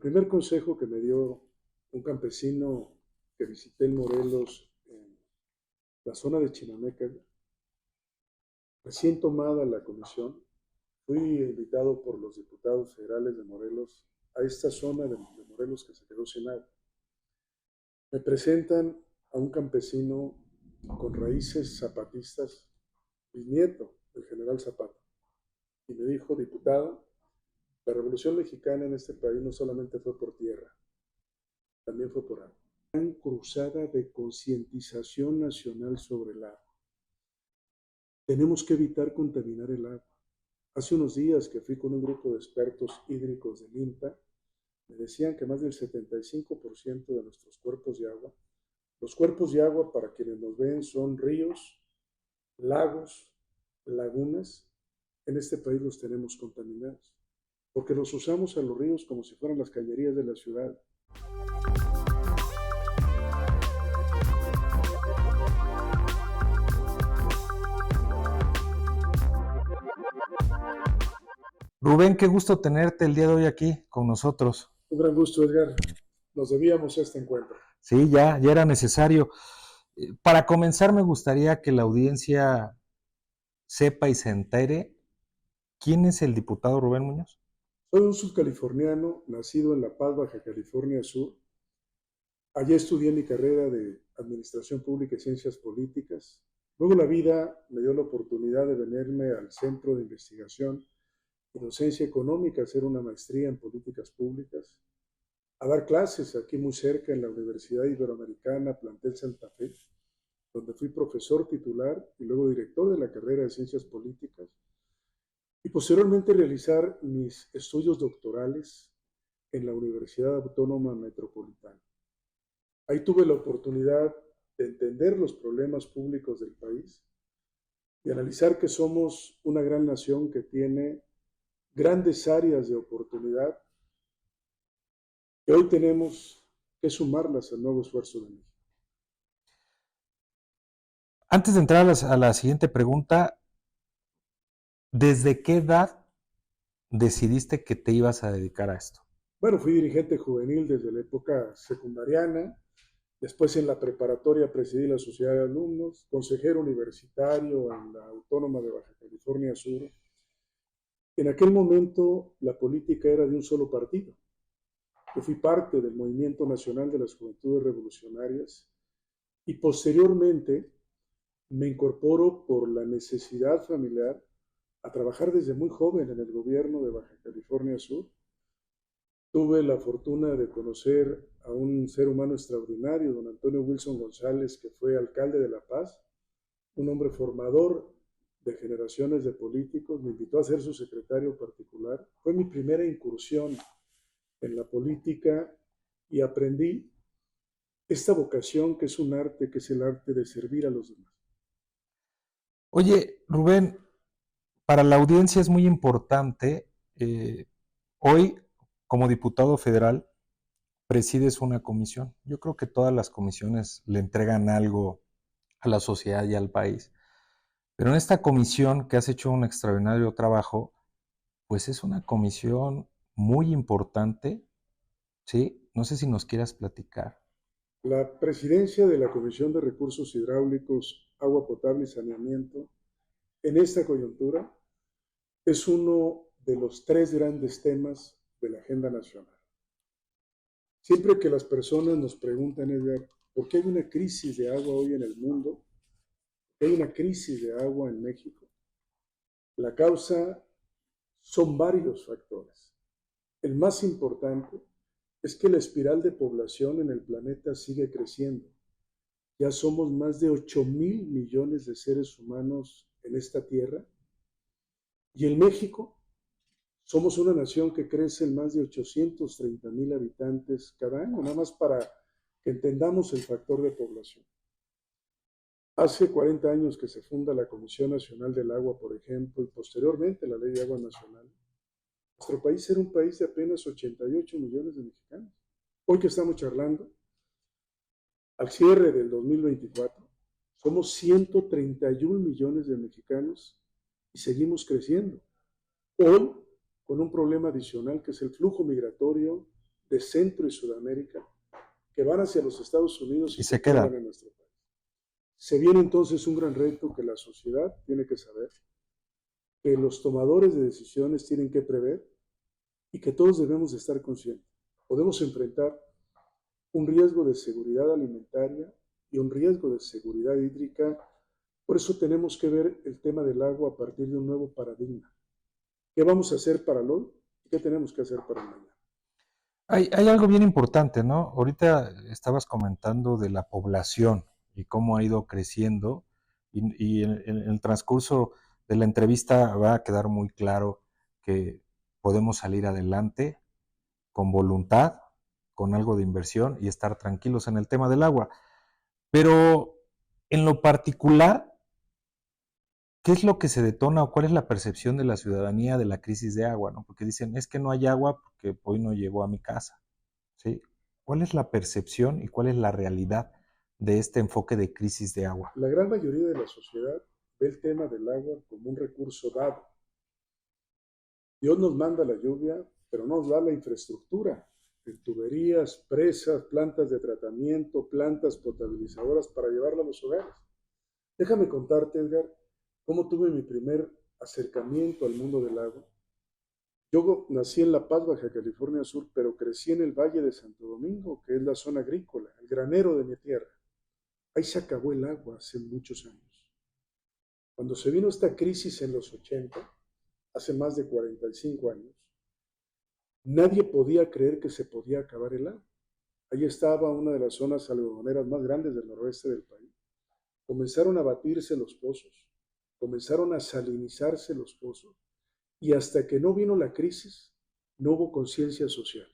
primer consejo que me dio un campesino que visité en Morelos, en la zona de Chinameca, recién tomada la comisión, fui invitado por los diputados federales de Morelos a esta zona de Morelos que se quedó sin agua. Me presentan a un campesino con raíces zapatistas, bisnieto del general Zapata, y me dijo: diputado, la Revolución Mexicana en este país no solamente fue por tierra, también fue por agua. Gran cruzada de concientización nacional sobre el agua. Tenemos que evitar contaminar el agua. Hace unos días que fui con un grupo de expertos hídricos del INTA, me decían que más del 75% de nuestros cuerpos de agua, los cuerpos de agua para quienes nos ven son ríos, lagos, lagunas, en este país los tenemos contaminados, porque los usamos a los ríos como si fueran las cañerías de la ciudad. Rubén, qué gusto tenerte el día de hoy aquí con nosotros. Un gran gusto, Edgar. Nos debíamos este encuentro. Sí, ya era necesario. Para comenzar, me gustaría que la audiencia sepa y se entere quién es el diputado Rubén Muñoz. Soy un subcaliforniano nacido en La Paz, Baja California Sur. Allí estudié mi carrera de Administración Pública y Ciencias Políticas. Luego la vida me dio la oportunidad de venirme al Centro de Investigación y Docencia Económica, a hacer una maestría en Políticas Públicas, a dar clases aquí muy cerca en la Universidad Iberoamericana, Plantel Santa Fe, donde fui profesor titular y luego director de la carrera de Ciencias Políticas, y posteriormente realizar mis estudios doctorales en la Universidad Autónoma Metropolitana. Ahí tuve la oportunidad de entender los problemas públicos del país y analizar que somos una gran nación que tiene grandes áreas de oportunidad que hoy tenemos que sumarlas al nuevo esfuerzo de México. Antes de entrar a la siguiente pregunta, ¿desde qué edad decidiste que te ibas a dedicar a esto? Bueno, fui dirigente juvenil desde la época secundariana. Después en la preparatoria presidí la Sociedad de Alumnos, consejero universitario en la Autónoma de Baja California Sur. En aquel momento la política era de un solo partido. Yo fui parte del Movimiento Nacional de las Juventudes Revolucionarias y posteriormente me incorporo por la necesidad familiar a trabajar desde muy joven en el gobierno de Baja California Sur. Tuve la fortuna de conocer a un ser humano extraordinario, don Antonio Wilson González, que fue alcalde de La Paz, un hombre formador de generaciones de políticos. Me invitó a ser su secretario particular. Fue mi primera incursión en la política y aprendí esta vocación que es un arte, que es el arte de servir a los demás. Oye, Rubén, para la audiencia es muy importante, hoy como diputado federal presides una comisión. Yo creo que todas las comisiones le entregan algo a la sociedad y al país. Pero en esta comisión, que has hecho un extraordinario trabajo, pues es una comisión muy importante, ¿sí? No sé si nos quieras platicar. La presidencia de la Comisión de Recursos Hidráulicos, Agua Potable y Saneamiento, en esta coyuntura, es uno de los 3 grandes temas de la agenda nacional. Siempre que las personas nos preguntan, Edgar, ¿por qué hay una crisis de agua hoy en el mundo? ¿Por qué hay una crisis de agua en México? La causa son varios factores. El más importante es que la espiral de población en el planeta sigue creciendo. Ya somos más de 8,000 millones de seres humanos en esta tierra. Y en México somos una nación que crece en más de 830,000 habitantes cada año, nada más para que entendamos el factor de población. Hace 40 años que se funda la Comisión Nacional del Agua, por ejemplo, y posteriormente la Ley de Agua Nacional. Nuestro país era un país de apenas 88 millones de mexicanos. Hoy que estamos charlando, al cierre del 2024, somos 131 millones de mexicanos y seguimos creciendo. Hoy, con un problema adicional que es el flujo migratorio de Centro y Sudamérica que van hacia los Estados Unidos Y y se se quedan queda. en nuestro país. Se viene entonces un gran reto que la sociedad tiene que saber, que los tomadores de decisiones tienen que prever y que todos debemos de estar conscientes. Podemos enfrentar un riesgo de seguridad alimentaria y un riesgo de seguridad hídrica. Por eso tenemos que ver el tema del agua a partir de un nuevo paradigma. ¿Qué vamos a hacer para el hoy y qué tenemos que hacer para el mañana? Hay algo bien importante, ¿no? Ahorita estabas comentando de la población y cómo ha ido creciendo y en el transcurso de la entrevista va a quedar muy claro que podemos salir adelante con voluntad, con algo de inversión y estar tranquilos en el tema del agua. Pero en lo particular, ¿qué es lo que se detona o cuál es la percepción de la ciudadanía de la crisis de agua, ¿no? Porque dicen, es que no hay agua porque hoy no llegó a mi casa. ¿Sí? ¿Cuál es la percepción y cuál es la realidad de este enfoque de crisis de agua? La gran mayoría de la sociedad ve el tema del agua como un recurso dado. Dios nos manda la lluvia, pero no nos da la infraestructura en tuberías, presas, plantas de tratamiento, plantas potabilizadoras para llevarla a los hogares. Déjame contarte, Edgar, cómo tuve mi primer acercamiento al mundo del agua. Yo nací en La Paz, Baja California Sur, pero crecí en el Valle de Santo Domingo, que es la zona agrícola, el granero de mi tierra. Ahí se acabó el agua hace muchos años. Cuando se vino esta crisis en los 80, hace más de 45 años, nadie podía creer que se podía acabar el agua. Ahí estaba una de las zonas algodoneras más grandes del noroeste del país. Comenzaron a batirse los pozos, comenzaron a salinizarse los pozos, y hasta que no vino la crisis, no hubo conciencia social.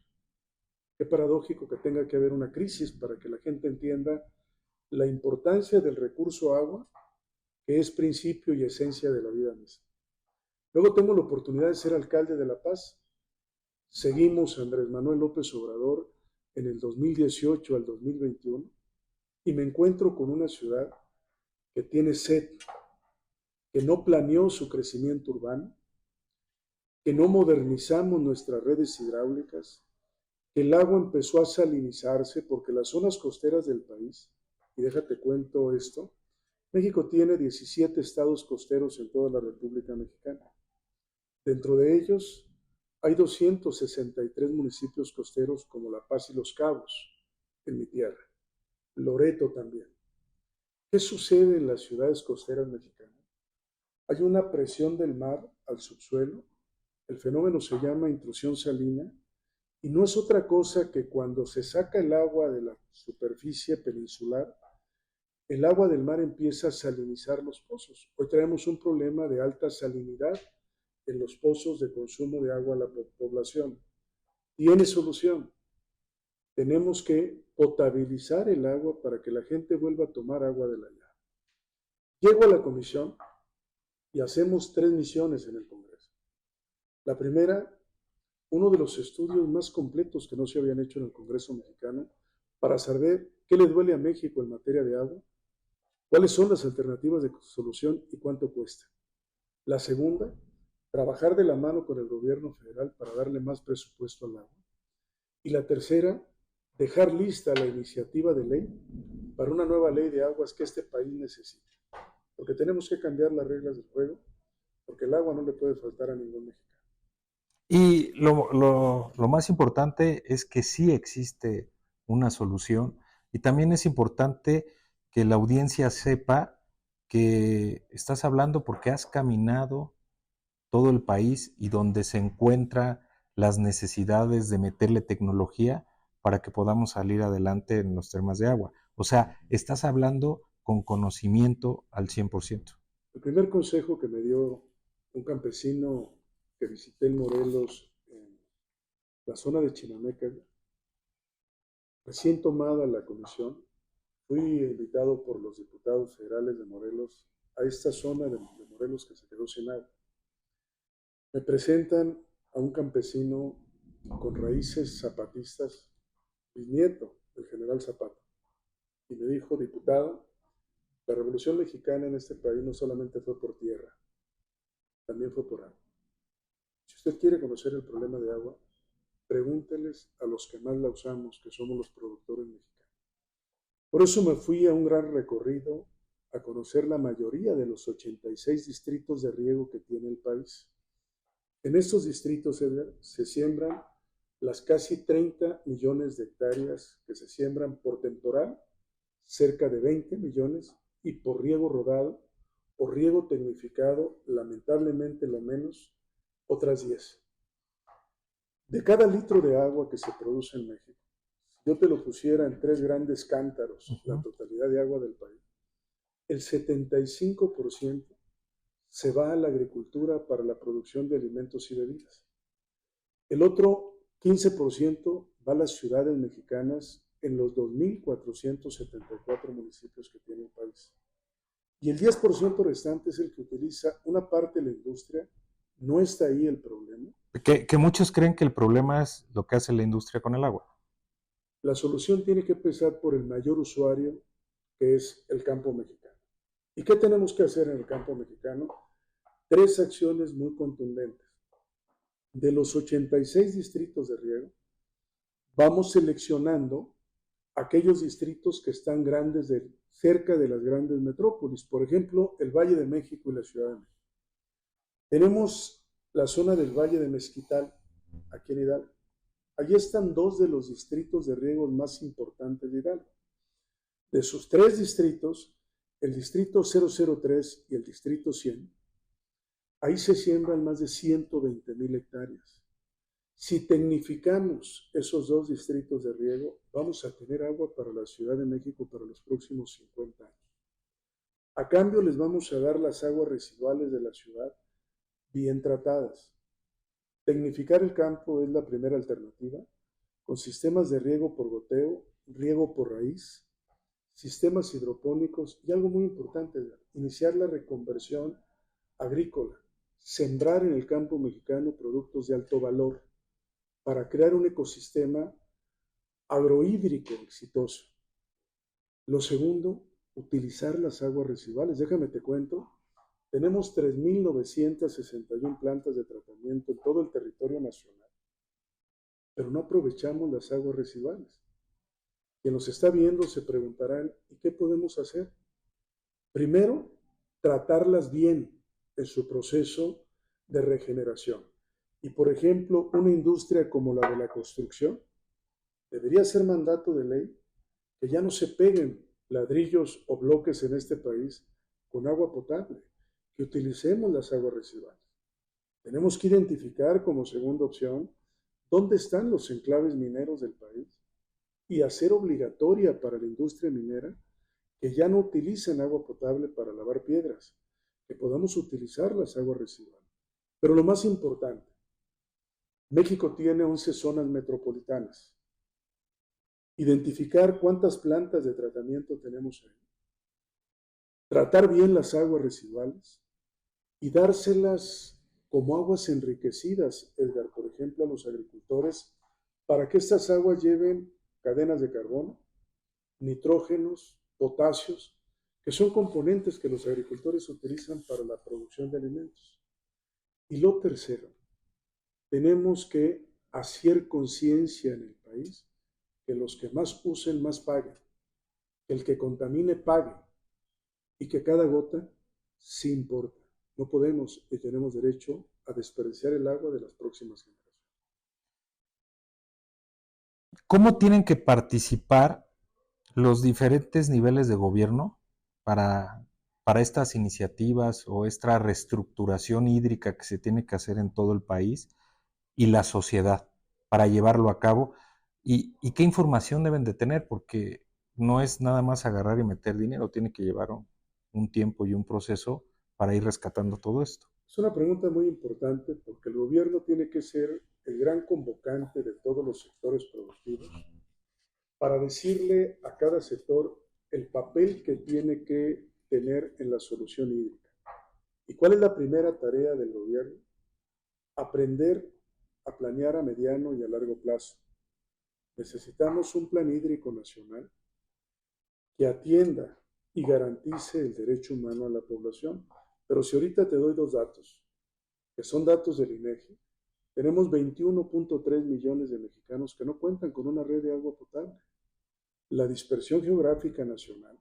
Qué paradójico que tenga que haber una crisis para que la gente entienda la importancia del recurso agua, que es principio y esencia de la vida misma. Luego tengo la oportunidad de ser alcalde de La Paz. Seguimos a Andrés Manuel López Obrador en el 2018 al 2021 y me encuentro con una ciudad que tiene sed, que no planeó su crecimiento urbano, que no modernizamos nuestras redes hidráulicas, que el agua empezó a salinizarse porque las zonas costeras del país, y déjate cuento esto, México tiene 17 estados costeros en toda la República Mexicana. Dentro de ellos hay 263 municipios costeros como La Paz y Los Cabos, en mi tierra, Loreto también. ¿Qué sucede en las ciudades costeras mexicanas? Hay una presión del mar al subsuelo, el fenómeno se llama intrusión salina, y no es otra cosa que cuando se saca el agua de la superficie peninsular, el agua del mar empieza a salinizar los pozos. Hoy tenemos un problema de alta salinidad en los pozos de consumo de agua a la población. Tiene solución. Tenemos que potabilizar el agua para que la gente vuelva a tomar agua de la llave. Llego a la comisión y hacemos 3 misiones en el Congreso. La primera, uno de los estudios más completos que no se habían hecho en el Congreso mexicano para saber qué le duele a México en materia de agua, cuáles son las alternativas de solución y cuánto cuesta. La segunda, trabajar de la mano con el gobierno federal para darle más presupuesto al agua. Y la tercera, dejar lista la iniciativa de ley para una nueva ley de aguas que este país necesita. Porque tenemos que cambiar las reglas del juego, porque el agua no le puede faltar a ningún mexicano. Y lo más importante es que sí existe una solución y también es importante que la audiencia sepa que estás hablando porque has caminado todo el país y donde se encuentran las necesidades de meterle tecnología para que podamos salir adelante en los temas de agua. O sea, estás hablando con conocimiento al 100%. El primer consejo que me dio un campesino que visité en Morelos, en la zona de Chinameca, recién tomada la comisión, fui invitado por los diputados federales de Morelos a esta zona de Morelos que se quedó sin agua. Me presentan a un campesino con raíces zapatistas, bisnieto del general Zapata, y me dijo, diputado, la Revolución Mexicana en este país no solamente fue por tierra, también fue por agua. Si usted quiere conocer el problema de agua, pregúnteles a los que más la usamos, que somos los productores mexicanos. Por eso me fui a un gran recorrido a conocer la mayoría de los 86 distritos de riego que tiene el país. En estos distritos, Edgar, se siembran las casi 30 millones de hectáreas que se siembran por temporal, cerca de 20 millones, y por riego rodado o riego tecnificado, lamentablemente lo menos, otras 10. De cada litro de agua que se produce en México, si yo te lo pusiera en 3 grandes cántaros, la totalidad de agua del país, el 75% se va a la agricultura para la producción de alimentos y bebidas. El otro 15% va a las ciudades mexicanas en los 2.474 municipios que tiene el país. Y el 10% restante es el que utiliza una parte de la industria. No está ahí el problema. Que muchos creen que el problema es lo que hace la industria con el agua. La solución tiene que empezar por el mayor usuario, que es el campo mexicano. ¿Y qué tenemos que hacer en el campo mexicano? 3 acciones muy contundentes. De los 86 distritos de riego, vamos seleccionando aquellos distritos que están cerca de las grandes metrópolis, por ejemplo, el Valle de México y la Ciudad de México. Tenemos la zona del Valle de Mezquital, aquí en Hidalgo. Allí están 2 de los distritos de riego más importantes de Hidalgo. De sus 3 distritos, el distrito 003 y el distrito 100, ahí se siembran más de 120,000 hectáreas. Si tecnificamos esos 2 distritos de riego, vamos a tener agua para la Ciudad de México para los próximos 50 años. A cambio, les vamos a dar las aguas residuales de la ciudad bien tratadas. Tecnificar el campo es la primera alternativa, con sistemas de riego por goteo, riego por raíz, sistemas hidropónicos y algo muy importante, iniciar la reconversión agrícola, sembrar en el campo mexicano productos de alto valor para crear un ecosistema agrohídrico exitoso. Lo segundo, utilizar las aguas residuales. Déjame te cuento, tenemos 3.961 plantas de tratamiento en todo el territorio nacional, pero no aprovechamos las aguas residuales. Quien nos está viendo se preguntarán, ¿y qué podemos hacer? Primero, tratarlas bien en su proceso de regeneración. Y por ejemplo, una industria como la de la construcción, debería ser mandato de ley que ya no se peguen ladrillos o bloques en este país con agua potable, que utilicemos las aguas residuales. Tenemos que identificar como segunda opción dónde están los enclaves mineros del país y hacer obligatoria para la industria minera que ya no utilicen agua potable para lavar piedras, que podamos utilizar las aguas residuales. Pero lo más importante, México tiene 11 zonas metropolitanas. Identificar cuántas plantas de tratamiento tenemos ahí. Tratar bien las aguas residuales y dárselas como aguas enriquecidas, Edgar, por ejemplo, a los agricultores, para que estas aguas lleven cadenas de carbono, nitrógenos, potasios, que son componentes que los agricultores utilizan para la producción de alimentos. Y lo tercero, tenemos que hacer conciencia en el país que los que más usen más paguen, que el que contamine pague y que cada gota sí importa. No podemos y tenemos derecho a desperdiciar el agua de las próximas generaciones. ¿Cómo tienen que participar los diferentes niveles de gobierno para, para estas iniciativas o esta reestructuración hídrica que se tiene que hacer en todo el país y la sociedad para llevarlo a cabo? ¿Y qué información deben de tener? Porque no es nada más agarrar y meter dinero, tiene que llevar un tiempo y un proceso para ir rescatando todo esto. Es una pregunta muy importante porque el gobierno tiene que ser el gran convocante de todos los sectores productivos para decirle a cada sector el papel que tiene que tener en la solución hídrica. ¿Y cuál es la primera tarea del gobierno? Aprender a planear a mediano y a largo plazo. Necesitamos un plan hídrico nacional que atienda y garantice el derecho humano a la población. Pero si ahorita te doy 2 datos, que son datos del INEGI, Tenemos 21.3 millones de mexicanos que no cuentan con una red de agua potable. La dispersión geográfica nacional,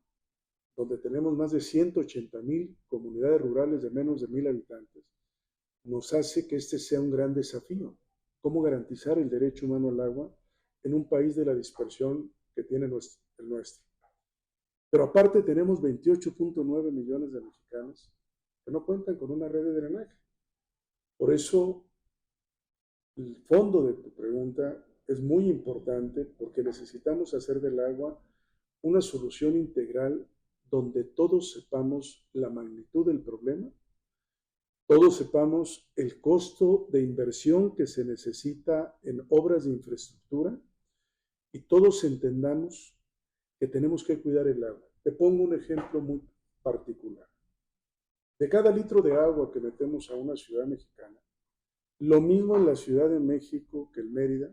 donde tenemos más de 180,000 comunidades rurales de menos de 1,000 habitantes, nos hace que este sea un gran desafío. ¿Cómo garantizar el derecho humano al agua en un país de la dispersión que tiene el nuestro? Pero aparte tenemos 28.9 millones de mexicanos que no cuentan con una red de drenaje. Por eso, el fondo de tu pregunta es muy importante porque necesitamos hacer del agua una solución integral donde todos sepamos la magnitud del problema, todos sepamos el costo de inversión que se necesita en obras de infraestructura y todos entendamos que tenemos que cuidar el agua. Te pongo un ejemplo muy particular. De cada litro de agua que metemos a una ciudad mexicana, lo mismo en la Ciudad de México que en Mérida,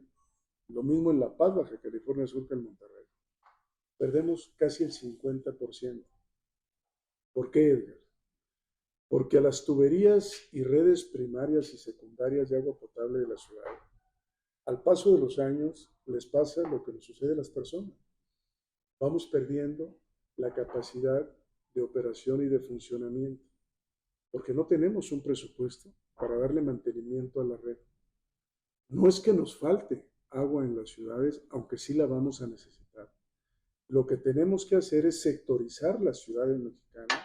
lo mismo en La Paz, Baja California Sur que en Monterrey. Perdemos casi el 50%. ¿Por qué, Edgar? Porque a las tuberías y redes primarias y secundarias de agua potable de la ciudad, al paso de los años, les pasa lo que nos sucede a las personas. Vamos perdiendo la capacidad de operación y de funcionamiento, porque no tenemos un presupuesto para darle mantenimiento a la red. No es que nos falte agua en las ciudades, aunque sí la vamos a necesitar. Lo que tenemos que hacer es sectorizar las ciudades mexicanas,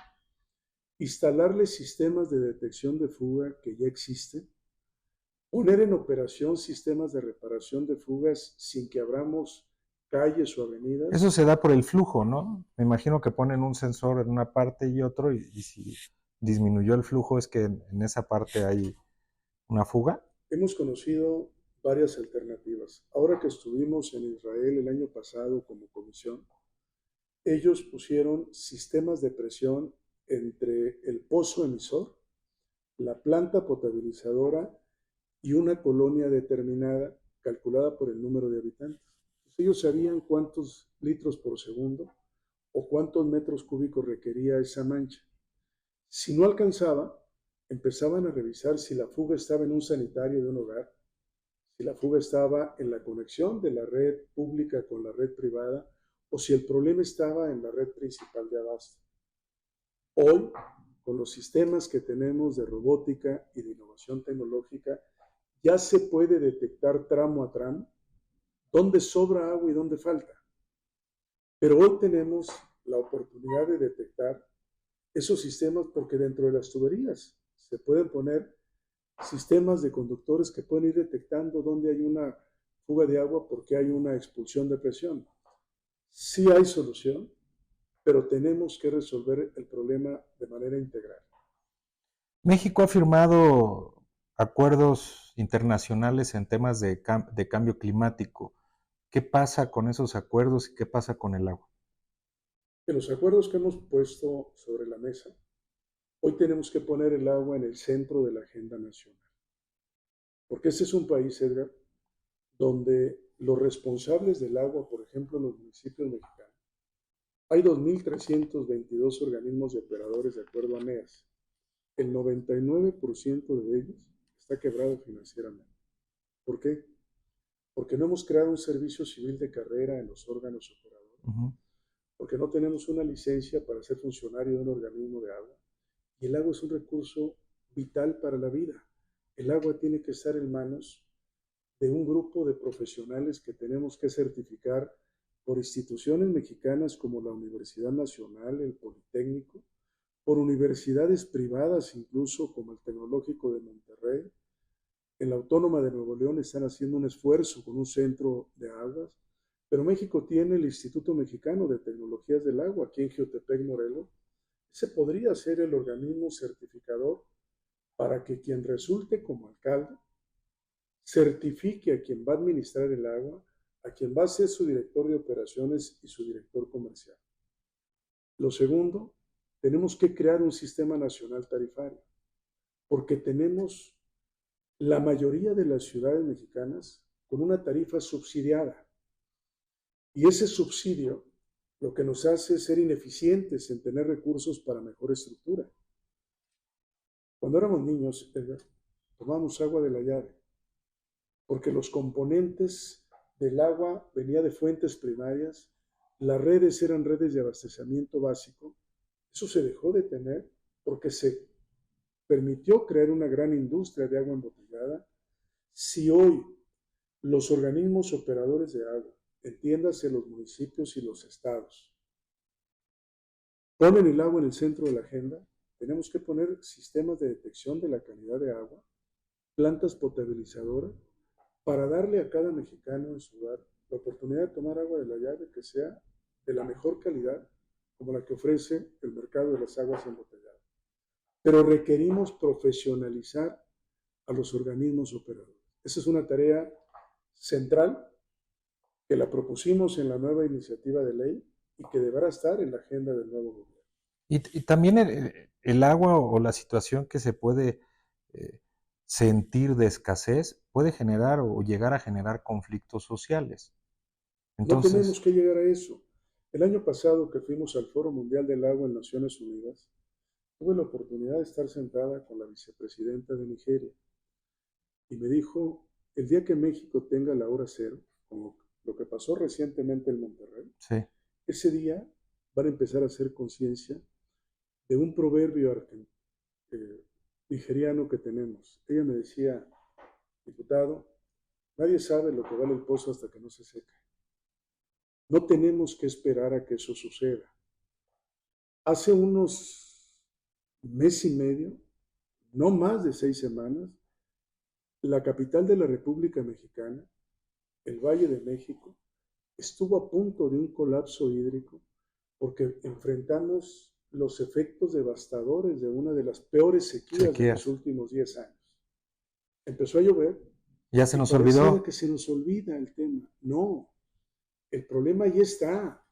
instalarle sistemas de detección de fuga que ya existen, poner en operación sistemas de reparación de fugas sin que abramos calles o avenidas. Eso se da por el flujo, ¿no? Me imagino que ponen un sensor en una parte y otro, y si disminuyó el flujo es que en esa parte hay una fuga. Hemos conocido varias alternativas. Ahora que estuvimos en Israel el año pasado como comisión, ellos pusieron sistemas de presión entre el pozo emisor, la planta potabilizadora y una colonia determinada calculada por el número de habitantes. Entonces, ellos sabían cuántos litros por segundo o cuántos metros cúbicos requería esa mancha. Si no alcanzaba, empezaban a revisar si la fuga estaba en un sanitario de un hogar, si la fuga estaba en la conexión de la red pública con la red privada o si el problema estaba en la red principal de abasto. Hoy, con los sistemas que tenemos de robótica y de innovación tecnológica, ya se puede detectar tramo a tramo dónde sobra agua y dónde falta. Pero hoy tenemos la oportunidad de detectar esos sistemas porque dentro de las tuberías se pueden poner sistemas de conductores que pueden ir detectando dónde hay una fuga de agua porque hay una expulsión de presión. Sí hay solución, pero tenemos que resolver el problema de manera integral. México ha firmado acuerdos internacionales en temas de cambio climático. ¿Qué pasa con esos acuerdos y qué pasa con el agua? En los acuerdos que hemos puesto sobre la mesa, hoy tenemos que poner el agua en el centro de la agenda nacional. Porque este es un país, Edgar, donde los responsables del agua, por ejemplo, en los municipios mexicanos, hay 2.322 organismos y operadores de acuerdo a NEAS. El 99% de ellos está quebrado financieramente. ¿Por qué? Porque no hemos creado un servicio civil de carrera en los órganos operadores, porque no tenemos una licencia para ser funcionario de un organismo de agua. Y el agua es un recurso vital para la vida. El agua tiene que estar en manos de un grupo de profesionales que tenemos que certificar por instituciones mexicanas como la Universidad Nacional, el Politécnico, por universidades privadas incluso como el Tecnológico de Monterrey. En la Autónoma de Nuevo León están haciendo un esfuerzo con un centro de aguas, pero México tiene el Instituto Mexicano de Tecnologías del Agua aquí en Jiotepec, Morelos. Ese podría ser el organismo certificador para que quien resulte como alcalde certifique a quien va a administrar el agua, a quien va a ser su director de operaciones y su director comercial. Lo segundo, tenemos que crear un sistema nacional tarifario, porque tenemos la mayoría de las ciudades mexicanas con una tarifa subsidiada. Y ese subsidio lo que nos hace es ser ineficientes en tener recursos para mejor estructura. Cuando éramos niños, tomábamos agua de la llave. porque los componentes del agua venían de fuentes primarias, las redes eran redes de abastecimiento básico. Eso se dejó de tener porque se permitió crear una gran industria de agua embotellada. Si hoy los organismos operadores de agua, entiéndase los municipios y los estados, ponen el agua en el centro de la agenda, tenemos que poner sistemas de detección de la calidad de agua, plantas potabilizadoras, para darle a cada mexicano en su hogar la oportunidad de tomar agua de la llave que sea de la mejor calidad, como la que ofrece el mercado de las aguas embotelladas. Pero requerimos profesionalizar a los organismos operadores. Esa es una tarea central que la propusimos en la nueva iniciativa de ley y que deberá estar en la agenda del nuevo gobierno. Y también el agua o la situación que se puede sentir de escasez puede generar o llegar a generar conflictos sociales. Entonces, no tenemos Entonces, que llegar a eso. El año pasado que fuimos al Foro Mundial del Agua en Naciones Unidas, tuve la oportunidad de estar sentada con la vicepresidenta de Nigeria y me dijo, el día que México tenga la hora cero, como lo que pasó recientemente en Monterrey, sí, ese día van a empezar a hacer conciencia de un proverbio nigeriano que tenemos. Ella me decía, diputado, nadie sabe lo que vale el pozo hasta que no se seca. No tenemos que esperar a que eso suceda. Hace unos mes y medio, no más de 6 semanas, la capital de la República Mexicana, el Valle de México, estuvo a punto de un colapso hídrico porque enfrentamos los efectos devastadores de una de las peores sequías de los sequías. últimos 10 años. Empezó a llover Ya se y nos pareciera olvidó. que se nos olvida el tema. No, el problema ya está.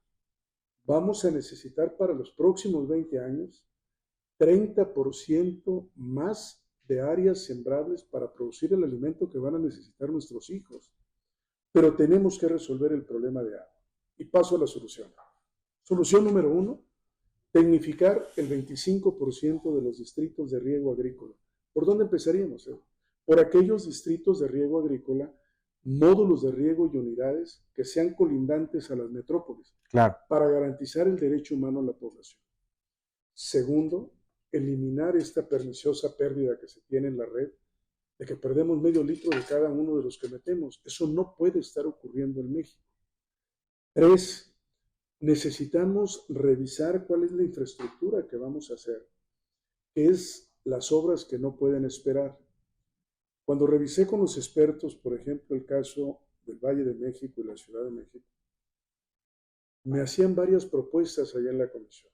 Vamos a necesitar para los próximos 20 años 30% más de áreas sembrables para producir el alimento que van a necesitar nuestros hijos. Pero tenemos que resolver el problema de agua. Y paso a la solución. Solución número 1, tecnificar el 25% de los distritos de riego agrícola. ¿Por dónde empezaríamos? Por aquellos distritos de riego agrícola, módulos de riego y unidades que sean colindantes a las metrópolis, Claro. para garantizar el derecho humano a la población. Segundo, eliminar esta perniciosa pérdida que se tiene en la red, de que perdemos medio litro de cada uno de los que metemos. Eso no puede estar ocurriendo en México. 3, necesitamos revisar cuál es la infraestructura que vamos a hacer, que es las obras que no pueden esperar. Cuando revisé con los expertos, por ejemplo, el caso del Valle de México y la Ciudad de México, me hacían varias propuestas allá en la comisión.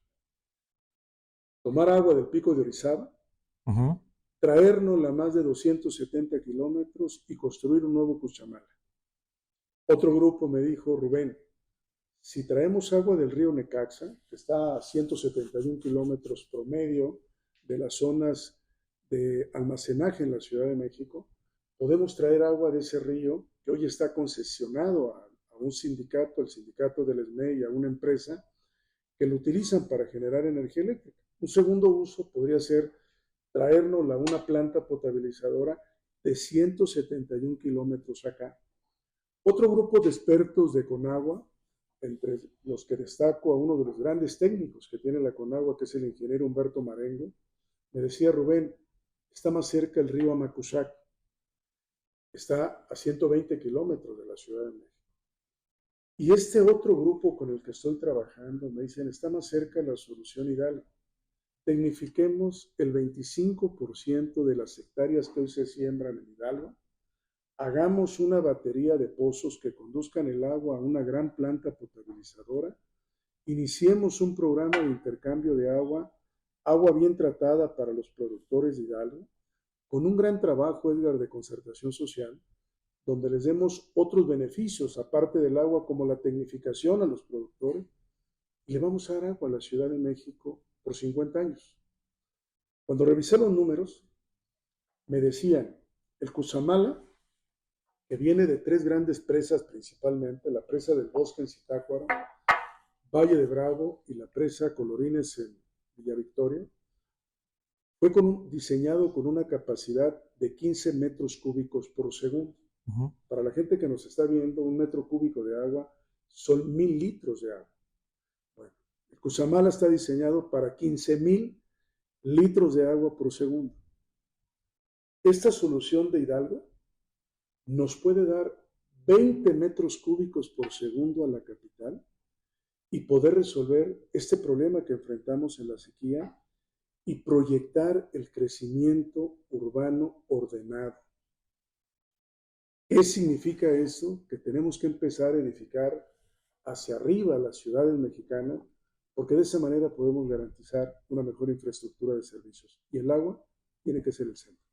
Tomar agua del pico de Orizaba, traérnosla a más de 270 kilómetros y construir un nuevo Cuchamala. Otro grupo me dijo, Rubén, si traemos agua del río Necaxa, que está a 171 kilómetros promedio de las zonas de almacenaje en la Ciudad de México, podemos traer agua de ese río que hoy está concesionado a un sindicato, el sindicato del SME y a una empresa que lo utilizan para generar energía eléctrica. Un segundo uso podría ser traernos a una planta potabilizadora de 171 kilómetros acá. Otro grupo de expertos de Conagua, entre los que destaco a uno de los grandes técnicos que tiene la Conagua, que es el ingeniero Humberto Marengo, me decía, Rubén, está más cerca el río Amacuzac, está a 120 kilómetros de la Ciudad de México. Y este otro grupo con el que estoy trabajando me dicen, está más cerca la solución Hidalgo. Tecnifiquemos el 25% de las hectáreas que hoy se siembran en Hidalgo, hagamos una batería de pozos que conduzcan el agua a una gran planta potabilizadora, iniciemos un programa de intercambio de agua, agua bien tratada para los productores de Hidalgo, con un gran trabajo, Edgar, de concertación social, donde les demos otros beneficios, aparte del agua, como la tecnificación a los productores, y le vamos a dar agua a la Ciudad de México por 50 años. Cuando revisé los números, me decían, el Cuchamala, que viene de 3 grandes presas principalmente, la presa del Bosque en Zitácuaro, Valle de Bravo y la presa Colorines en Villa Victoria, fue diseñado con una capacidad de 15 metros cúbicos por segundo. Ujú. Para la gente que nos está viendo, 1 metro cúbico de agua son 1000 litros de agua. Bueno, el Cutzamala está diseñado para 15,000 litros de agua por segundo. Esta solución de Hidalgo nos puede dar 20 metros cúbicos por segundo a la capital y poder resolver este problema que enfrentamos en la sequía y proyectar el crecimiento urbano ordenado. ¿Qué significa esto? Que tenemos que empezar a edificar hacia arriba las ciudades mexicanas, porque de esa manera podemos garantizar una mejor infraestructura de servicios. Y el agua tiene que ser el centro.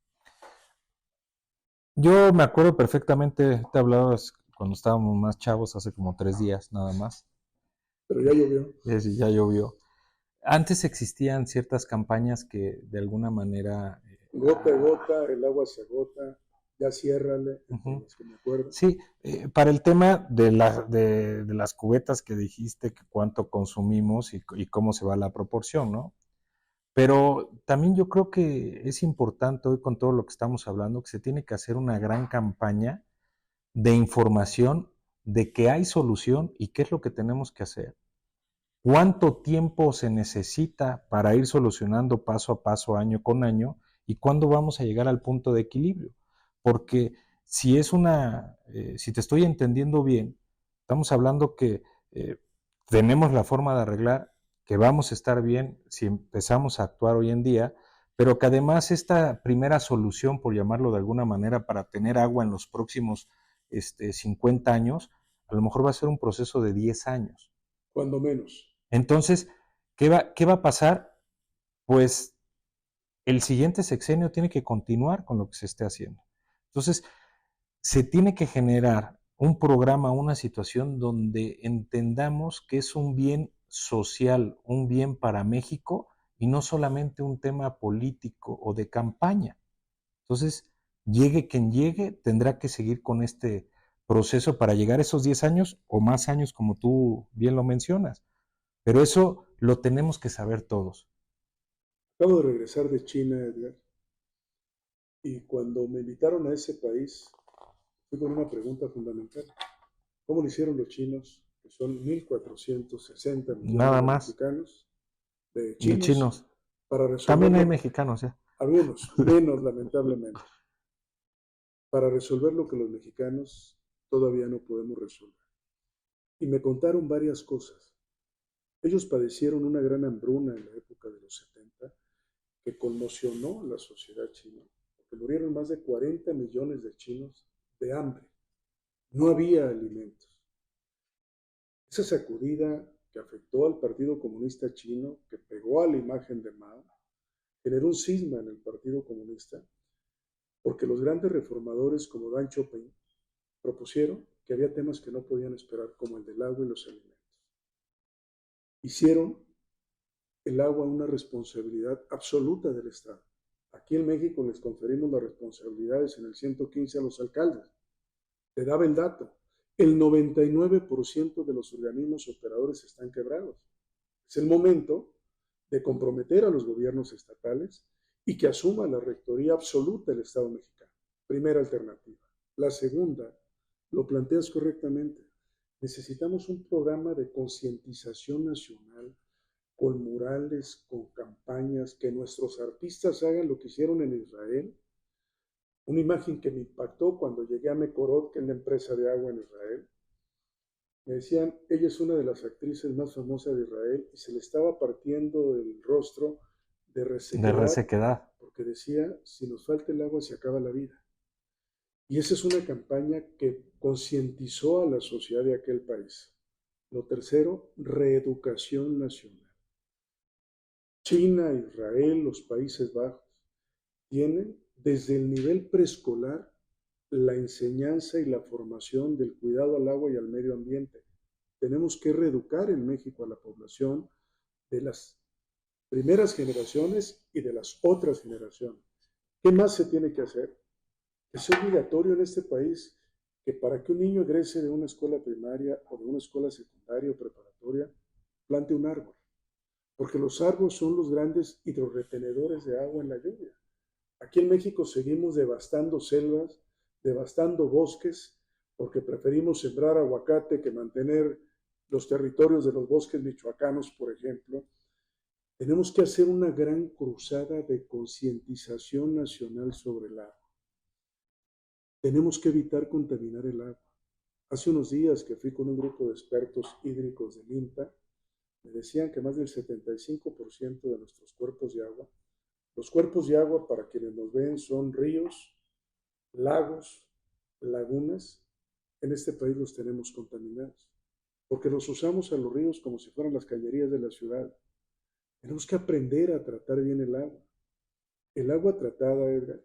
Yo me acuerdo perfectamente, te hablabas cuando estábamos más chavos, hace como 3 días nada más, Pero ya llovió. ya llovió. Antes existían ciertas campañas que de alguna manera... Gota a gota, el agua se agota, ya ciérrale, entre Ujú. los que me acuerdo. Sí, para el tema de las cubetas que dijiste, que cuánto consumimos y cómo se va la proporción, ¿no? Pero también yo creo que es importante hoy con todo lo que estamos hablando, que se tiene que hacer una gran campaña de información de que hay solución y qué es lo que tenemos que hacer. ¿Cuánto tiempo se necesita para ir solucionando paso a paso, año con año? ¿Y cuándo vamos a llegar al punto de equilibrio? Porque si te estoy entendiendo bien, estamos hablando que tenemos la forma de arreglar, que vamos a estar bien si empezamos a actuar hoy en día, pero que además esta primera solución, por llamarlo de alguna manera, para tener agua en los próximos 50 años, a lo mejor va a ser un proceso de 10 años. Cuando menos. Entonces, ¿qué va a pasar? Pues el siguiente sexenio tiene que continuar con lo que se esté haciendo. Entonces, se tiene que generar un programa, una situación donde entendamos que es un bien social, un bien para México y no solamente un tema político o de campaña. Entonces, llegue quien llegue, tendrá que seguir con este proceso para llegar a esos 10 años o más años, como tú bien lo mencionas. Pero eso lo tenemos que saber todos. Acabo de regresar de China, Edgar, y cuando me invitaron a ese país, fui con una pregunta fundamental. ¿Cómo lo hicieron los chinos, que son 1,460 millones Nada de más. mexicanos, de De chinos, chinos. para También hay resolverlo? mexicanos, ¿ya? Algunos, menos lamentablemente, para resolver lo que los mexicanos todavía no podemos resolver. Y me contaron varias cosas. Ellos padecieron una gran hambruna en la época de los 70 que conmocionó a la sociedad china, porque murieron más de 40 millones de chinos de hambre. No había alimentos. Esa sacudida que afectó al Partido Comunista Chino, que pegó a la imagen de Mao, generó un cisma en el Partido Comunista, porque los grandes reformadores como Deng Xiaoping propusieron que había temas que no podían esperar, como el del agua y los alimentos. Hicieron el agua una responsabilidad absoluta del Estado. Aquí en México les conferimos las responsabilidades en el 115 a los alcaldes. Te daba el dato. El 99% de los organismos operadores están quebrados. Es el momento de comprometer a los gobiernos estatales y que asuma la rectoría absoluta del Estado mexicano. Primera alternativa. La segunda, lo planteas correctamente. Necesitamos un programa de concientización nacional con murales, con campañas, que nuestros artistas hagan lo que hicieron en Israel. Una imagen que me impactó cuando llegué a Mekorot, que es la empresa de agua en Israel. Me decían, ella es una de las actrices más famosas de Israel y se le estaba partiendo el rostro de De resequedad resequedad. porque decía, si nos falta el agua se acaba la vida. Y esa es una campaña que concientizó a la sociedad de aquel país. Lo tercero, reeducación nacional. China, Israel, los Países Bajos tienen desde el nivel preescolar la enseñanza y la formación del cuidado al agua y al medio ambiente. Tenemos que reeducar en México a la población de las primeras generaciones y de las otras generaciones. ¿Qué más se tiene que hacer? Es obligatorio en este país que para que un niño egrese de una escuela primaria o de una escuela secundaria o preparatoria, plante un árbol, porque los árboles son los grandes hidroretenedores de agua en la lluvia. Aquí en México seguimos devastando selvas, devastando bosques, porque preferimos sembrar aguacate que mantener los territorios de los bosques michoacanos, por ejemplo. Tenemos que hacer una gran cruzada de concientización nacional sobre el agua. Tenemos que evitar contaminar el agua. Hace unos días que fui con un grupo de expertos hídricos del INTA, me decían que más del 75% de nuestros cuerpos de agua, los cuerpos de agua para quienes nos ven son ríos, lagos, lagunas, en este país los tenemos contaminados, porque los usamos a los ríos como si fueran las cañerías de la ciudad. Tenemos que aprender a tratar bien el agua. El agua tratada, Edgar,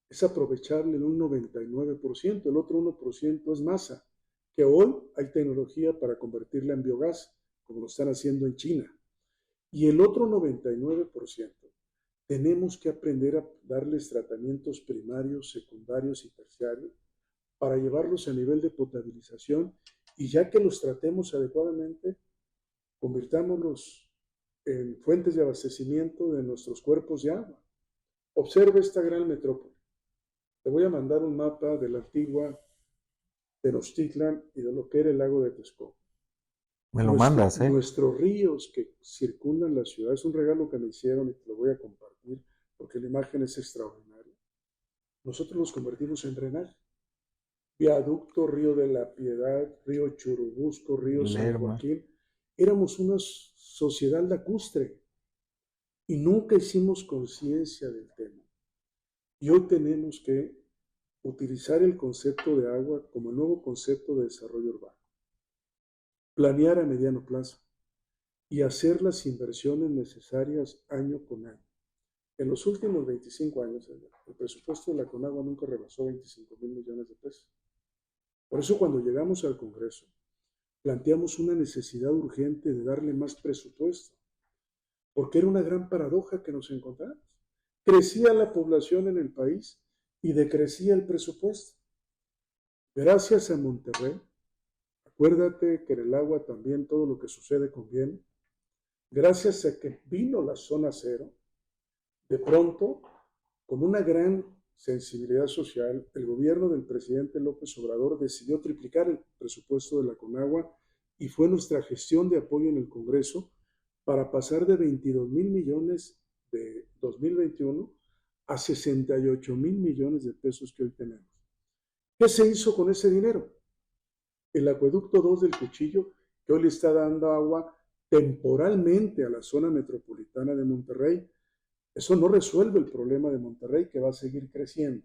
es aprovechable en un 99%, el otro 1% es masa, que hoy hay tecnología para convertirla en biogás, como lo están haciendo en China. Y el otro 99% tenemos que aprender a darles tratamientos primarios, secundarios y terciarios para llevarlos a nivel de potabilización y ya que los tratemos adecuadamente, convirtámoslos en fuentes de abastecimiento de nuestros cuerpos de agua. Observa esta gran metrópoli. Te voy a mandar un mapa de la antigua Tenochtitlan y de lo que era el lago de Texcoco. Me lo mandas, ¿eh? Nuestros ríos que circundan la ciudad, es un regalo que me hicieron y te lo voy a compartir porque la imagen es extraordinaria. Nosotros los convertimos en drenaje. Viaducto, Río de la Piedad, Río Churubusco, Río San Joaquín. Éramos una sociedad lacustre y nunca hicimos conciencia del tema. Y hoy tenemos que utilizar el concepto de agua como el nuevo concepto de desarrollo urbano. Planear a mediano plazo y hacer las inversiones necesarias año con año. En los últimos 25 años, el presupuesto de la Conagua nunca rebasó 25,000 millones de pesos. Por eso cuando llegamos al Congreso, planteamos una necesidad urgente de darle más presupuesto, porque era una gran paradoja que nos encontramos. Crecía la población en el país y decrecía el presupuesto. Gracias a Monterrey, acuérdate que en el agua también todo lo que sucede conviene, gracias a que vino la zona cero, de pronto, con una gran sensibilidad social, el gobierno del presidente López Obrador decidió triplicar el presupuesto de la Conagua y fue nuestra gestión de apoyo en el Congreso para pasar de 22,000 millones de 2021 a 68,000 millones de pesos que hoy tenemos. ¿Qué se hizo con ese dinero? El acueducto 2 del Cuchillo, que hoy le está dando agua temporalmente a la zona metropolitana de Monterrey. Eso no resuelve el problema de Monterrey, que va a seguir creciendo.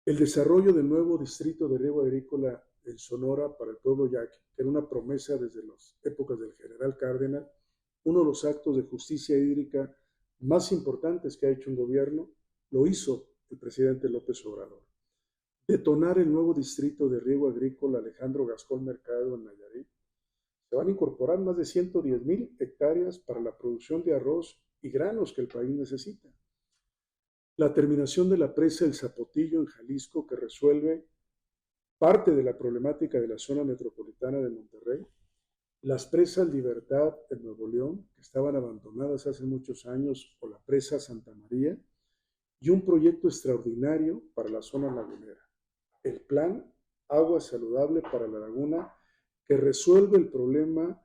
El desarrollo del nuevo distrito de riego agrícola en Sonora para el pueblo yaqui, que era una promesa desde las épocas del general Cárdenas, uno de los actos de justicia hídrica más importantes que ha hecho un gobierno, lo hizo el presidente López Obrador. Detonar el nuevo distrito de riego agrícola Alejandro Gascón Mercado en Nayarit. Se van a incorporar más de 110,000 hectáreas para la producción de arroz y granos que el país necesita. La terminación de la presa El Zapotillo en Jalisco, que resuelve parte de la problemática de la zona metropolitana de Monterrey. Las presas Libertad en Nuevo León, que estaban abandonadas hace muchos años, o la presa Santa María, y un proyecto extraordinario para la zona lagunera. El plan Agua Saludable para la Laguna, que resuelve el problema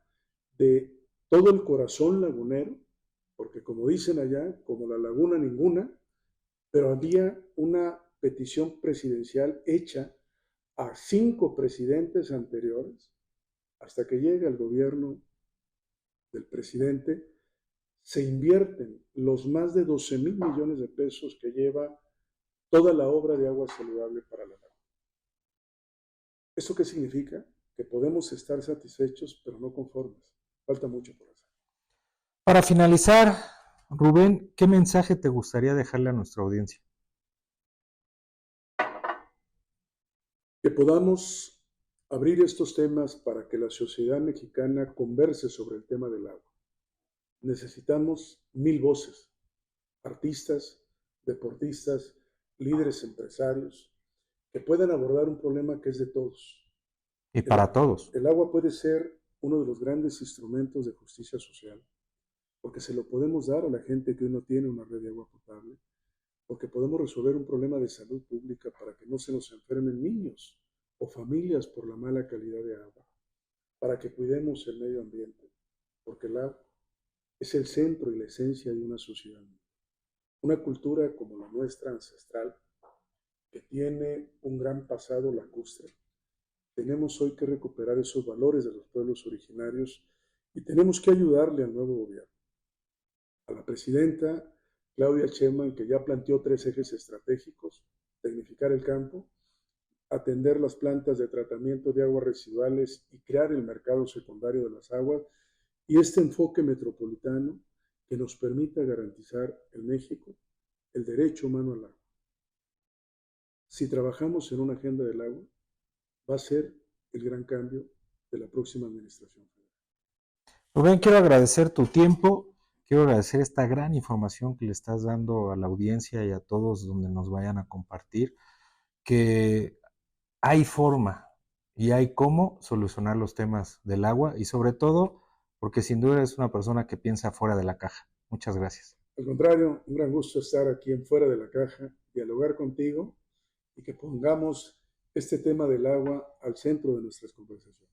de todo el corazón lagunero, porque como dicen allá, como la laguna ninguna, pero había una petición presidencial hecha a 5 presidentes anteriores, hasta que llega el gobierno del presidente, se invierten los más de 12,000 millones de pesos que lleva toda la obra de agua saludable para la laguna. ¿Esto qué significa? Que podemos estar satisfechos, pero no conformes. Falta mucho por hacer. Para finalizar, Rubén, ¿qué mensaje te gustaría dejarle a nuestra audiencia? Que podamos abrir estos temas para que la sociedad mexicana converse sobre el tema del agua. Necesitamos 1,000 voces, artistas, deportistas, líderes empresarios, que puedan abordar un problema que es de todos. Y para todos. El agua puede ser uno de los grandes instrumentos de justicia social, porque se lo podemos dar a la gente que hoy no tiene una red de agua potable, porque podemos resolver un problema de salud pública para que no se nos enfermen niños o familias por la mala calidad de agua, para que cuidemos el medio ambiente, porque el agua es el centro y la esencia de una sociedad. Una cultura como la nuestra ancestral, que tiene un gran pasado lacustre. Tenemos hoy que recuperar esos valores de los pueblos originarios y tenemos que ayudarle al nuevo gobierno. A la presidenta Claudia Sheinbaum, que ya planteó 3 ejes estratégicos: tecnificar el campo, atender las plantas de tratamiento de aguas residuales y crear el mercado secundario de las aguas, y este enfoque metropolitano que nos permita garantizar en México el derecho humano al agua. Si trabajamos en una agenda del agua, va a ser el gran cambio de la próxima administración federal. Rubén, quiero agradecer tu tiempo, quiero agradecer esta gran información que le estás dando a la audiencia y a todos donde nos vayan a compartir, que hay forma y hay cómo solucionar los temas del agua y sobre todo porque sin duda es una persona que piensa fuera de la caja. Muchas gracias. Al contrario, un gran gusto estar aquí en Fuera de la Caja, dialogar contigo y que pongamos este tema del agua al centro de nuestras conversaciones.